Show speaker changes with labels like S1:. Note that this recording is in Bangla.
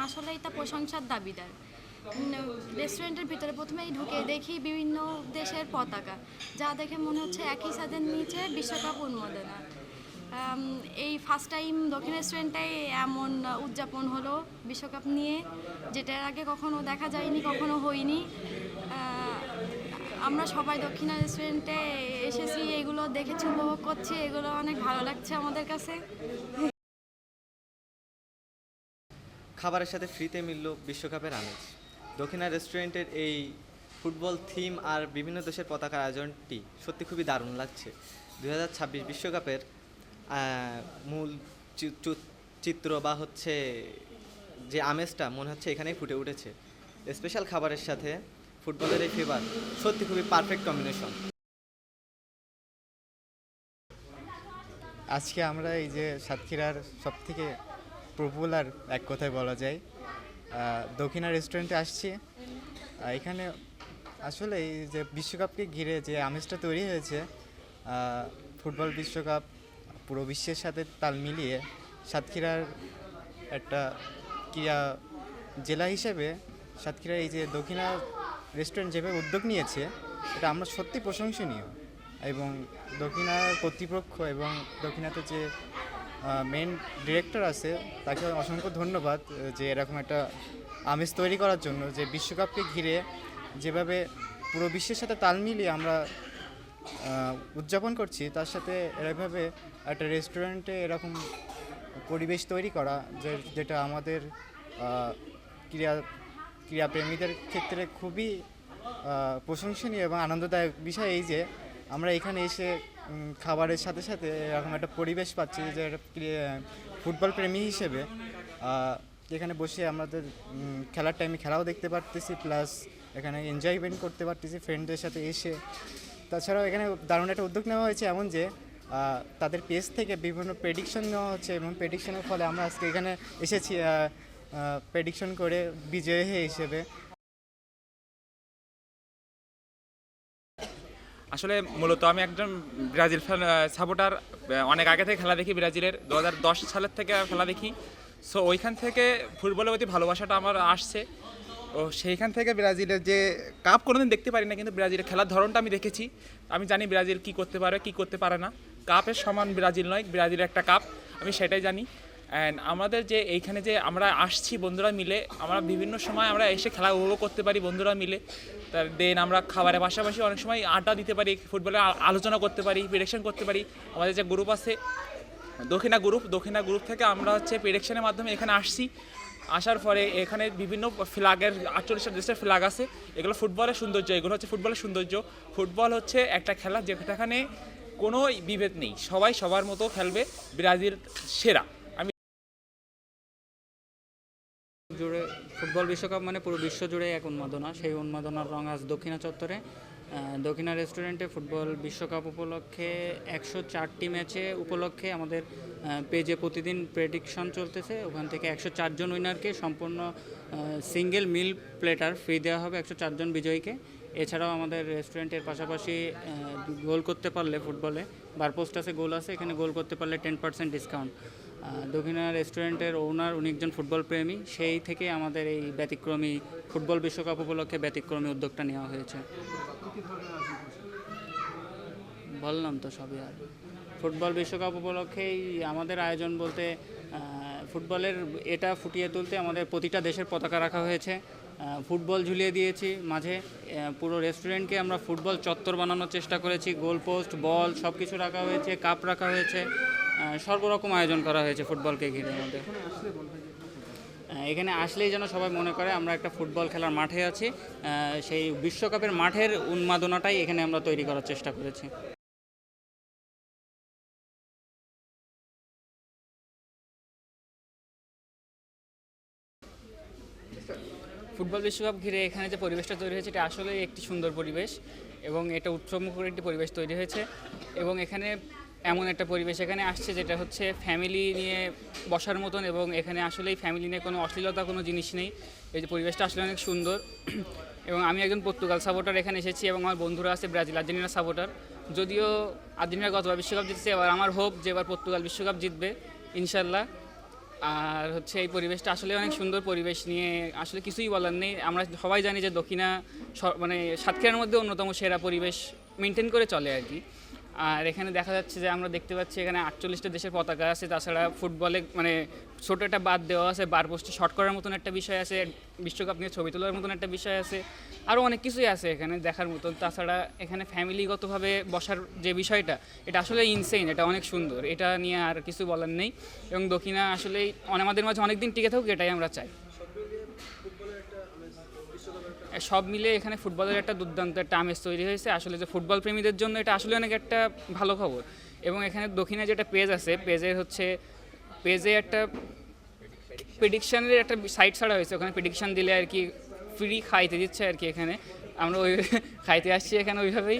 S1: আসলে এটা প্রশংসার দাবিদার। রেস্টুরেন্টের ভিতরে প্রথমেই ঢুকে দেখি বিভিন্ন দেশের পতাকা, যা দেখে মনে হচ্ছে একই ছাদের নিচে বিশ্বকাপ উন্মোদনা। এই ফার্স্ট টাইম দক্ষিণ রেস্টুরেন্টে এমন উদযাপন হলো বিশ্বকাপ নিয়ে, যেটার আগে কখনো দেখা যায়নি, কখনো হয়নি। আমরা সবাই দক্ষিণা রেস্টুরেন্টে এসেছি, এগুলো দেখেছি, উপভোগ করছি, এগুলো অনেক ভালো লাগছে আমাদের কাছে।
S2: খাবারের সাথে ফ্রিতে মিলল বিশ্বকাপের আমেজ। দক্ষিণা রেস্টুরেন্টের এই ফুটবল থিম আর বিভিন্ন দেশের পতাকার আয়োজনটি সত্যি খুবই দারুণ লাগছে। 2026 বিশ্বকাপের মূল চিত্র বা হচ্ছে যে আমেজটা মনে হচ্ছে এখানেই ফুটে উঠেছে। স্পেশাল খাবারের সাথে ফুটবলের এই ফেভার সত্যি খুবই পারফেক্ট কম্বিনেশন।
S3: আজকে আমরা এই যে সাতক্ষীরার সবথেকে পপুলার এক কথায় বলা যায় দক্ষিণা রেস্টুরেন্টে আসছি। এখানে আসলে এই যে বিশ্বকাপকে ঘিরে যে আমেজটা তৈরি হয়েছে, ফুটবল বিশ্বকাপ পুরো বিশ্বের সাথে তাল মিলিয়ে সাতক্ষীরার একটা ক্রীড়া জেলা হিসেবে সাতক্ষীরার এই যে দক্ষিণা রেস্টুরেন্ট যেভাবে উদ্যোগ নিয়েছে, এটা আমরা সত্যি প্রশংসনীয়। এবং দক্ষিণার কর্তৃপক্ষ এবং দক্ষিণাতে যে মেন ডিরেক্টর আছে তাকে অসংখ্য ধন্যবাদ যে এরকম একটা আমেজ তৈরি করার জন্য, যে বিশ্বকাপকে ঘিরে যেভাবে পুরো বিশ্বের সাথে তাল মিলিয়ে আমরা উদযাপন করছি, তার সাথে এভাবে একটা রেস্টুরেন্টে এরকম পরিবেশ তৈরি করা যেটা আমাদের ক্রীড়াপ্রেমীদের ক্ষেত্রে খুবই প্রশংসনীয় এবং আনন্দদায়ক বিষয়। এই যে আমরা এখানে এসে খাবারের সাথে সাথে এরকম একটা পরিবেশ পাচ্ছি, যে একটা ফুটবল প্রেমী হিসেবে এখানে বসে আমাদের খেলার টাইমে খেলাও দেখতে পারতেছি, প্লাস এখানে এনজয়মেন্ট করতে পারতেছি ফ্রেন্ডদের সাথে এসে। তাছাড়াও এখানে দারুণ একটা উদ্যোগ নেওয়া হয়েছে, এমন যে তাদের পেজ থেকে বিভিন্ন প্রেডিকশন নেওয়া হচ্ছে এবং প্রেডিকশনের ফলে আমরা আজকে এখানে এসেছি প্রেডিকশন করে বিজয়ী হিসেবে।
S4: আসলে মূলত আমি একজন ব্রাজিল ফ্যান সাপোর্টার। অনেক আগে থেকে খেলা দেখি, ব্রাজিলের 2010 সালের থেকে খেলা দেখি। সো ওইখান থেকে ফুটবলের প্রতি ভালোবাসাটা আমার আসছে। ও সেইখান থেকে ব্রাজিলের যে কাপ কোনোদিন দেখতে পারি না, কিন্তু ব্রাজিলের খেলার ধরনটা আমি দেখেছি। আমি জানি ব্রাজিল কী করতে পারে, কী করতে পারে না। কাপের সমান ব্রাজিল নয়, ব্রাজিলের একটা কাপ, আমি সেটাই জানি। অ্যান্ড আমাদের যে এইখানে যে আমরা আসছি বন্ধুরা মিলে, আমরা বিভিন্ন সময় আমরা এসে খেলা উপভোগ করতে পারি বন্ধুরা মিলে। তার দেন আমরা খাবারের পাশাপাশি অনেক সময় আড্ডা দিতে পারি, ফুটবলে আলোচনা করতে পারি, প্রেডিকশন করতে পারি। আমাদের যে গ্রুপ আছে দক্ষিণা গ্রুপ থেকে আমরা হচ্ছে প্রেডিকশনের মাধ্যমে এখানে আসছি। আসার পরে এখানে বিভিন্ন ফ্ল্যাগের 48টা দেশের ফ্ল্যাগ আছে। এগুলো ফুটবলের সৌন্দর্য, এগুলো হচ্ছে ফুটবলের সৌন্দর্য। ফুটবল হচ্ছে একটা খেলা যেখানে কোনো বিভেদ নেই, সবাই সবার মতো খেলবে। ব্রাজিল সেরা।
S5: জুড়ে ফুটবল বিশ্বকাপ মানে পুরো বিশ্ব জুড়ে এক উন্মাদনা। সেই উন্মাদনার রং আজ দক্ষিণা চত্বরে দক্ষিণা রেস্টুরেন্টে ফুটবল বিশ্বকাপ উপলক্ষে 104টি ম্যাচে উপলক্ষে আমাদের পেজে প্রতিদিন প্রেডিকশন চলতেছে। ওখান থেকে 104 জন উইনারকে সম্পূর্ণ সিঙ্গেল মিল প্লেটার ফ্রি দেওয়া হবে 104 জন বিজয়ীকে। এছাড়াও আমাদের রেস্টুরেন্টের পাশাপাশি গোল করতে পারলে ফুটবলে বারপোস্ট আছে, গোল আছে, এখানে গোল করতে পারলে 10% ডিসকাউন্ট। দক্ষিণা রেস্টুরেন্টের ওনার উনি একজন ফুটবল প্রেমী, সেই থেকে আমাদের এই ব্যতিক্রমী ফুটবল বিশ্বকাপ উপলক্ষে ব্যতিক্রমী উদ্যোগটা নেওয়া হয়েছে। বললাম তো সবই। আর ফুটবল বিশ্বকাপ উপলক্ষেই আমাদের আয়োজন বলতে ফুটবলের এটা ফুটিয়ে তুলতে আমাদের প্রতিটা দেশের পতাকা রাখা হয়েছে, ফুটবল ঝুলিয়ে দিয়েছি মাঝে। পুরো রেস্টুরেন্টকে আমরা ফুটবল চত্বর বানানোর চেষ্টা করেছি, গোল পোস্ট, বল সব কিছু রাখা হয়েছে, কাপ রাখা হয়েছে, সর্বরকম আয়োজন করা হয়েছে ফুটবলকে ঘিরে আমাদের। এখানে আসলেই যেন সবাই মনে করে আমরা একটা ফুটবল খেলার মাঠে আছি। সেই বিশ্বকাপের মাঠের উন্মাদনাটাই এখানে আমরা তৈরি করার চেষ্টা করেছি। ফুটবল বিশ্বকাপ ঘিরে এখানে যে পরিবেশটা তৈরি হয়েছে, এটা আসলে একটি সুন্দর পরিবেশ এবং এটা উৎসবমুখর একটি পরিবেশ তৈরি হয়েছে। এবং এখানে এমন একটা পরিবেশ এখানে আসছে যেটা হচ্ছে ফ্যামিলি নিয়ে বসার মতন, এবং এখানে আসলেই ফ্যামিলি নিয়ে কোনো অশ্লীলতা কোনো জিনিস নেই। এই যে পরিবেশটা আসলে অনেক সুন্দর। এবং আমি একজন পর্তুগাল সাপোর্টার এখানে এসেছি, এবং আমার বন্ধুরা আছে ব্রাজিল আর্জেন্টিনা সাপোর্টার। যদিও আর্জেন্টিনা গতবার বিশ্বকাপ জিতছে, এবার আমার হোপ যে এবার পর্তুগাল বিশ্বকাপ জিতবে ইনশাল্লাহ। আর হচ্ছে এই পরিবেশটা আসলে অনেক সুন্দর পরিবেশ নিয়ে আসলে কিছুই বলার নেই। আমরা সবাই জানি যে দক্ষিণা মানে সাতক্ষীরার মধ্যে অন্যতম সেরা পরিবেশ মেনটেন করে চলে আর কি। আর এখানে দেখা যাচ্ছে যে আমরা দেখতে পাচ্ছি এখানে 48টা দেশের পতাকা আছে, তাছাড়া ফুটবলে মানে ছোট একটা বাদ দেওয়া আছে, বার পোস্টে শট করার মতন একটা বিষয় আছে, বিশ্বকাপ নিয়ে ছবি তোলার মতন একটা বিষয় আছে, আরও অনেক কিছুই আছে এখানে দেখার মতন। তাছাড়া এখানে ফ্যামিলিগতভাবে বসার যে বিষয়টা, এটা আসলে ইনসেইন, এটা অনেক সুন্দর, এটা নিয়ে আর কিছু বলার নেই। এবং দক্ষিণা আসলেই আমাদের মাঝে অনেক দিন টিকে থাকুক, এটাই আমরা চাই। সব মিলে এখানে ফুটবলের একটা দুর্দান্ত একটা আমেজ তৈরি হয়েছে আসলে, যে ফুটবল প্রেমীদের জন্য এটা আসলে অনেক একটা ভালো খবর। এবং এখানে দক্ষিণে যেটা পেজ আছে, পেজে একটা প্রেডিকশানের একটা সাইট ছাড়া হয়েছে, ওখানে প্রেডিকশান দিলে আর কি ফ্রি খাইতে দিচ্ছে আর কি। এখানে আমরা ওই খাইতে আসছি এখানে ওইভাবেই।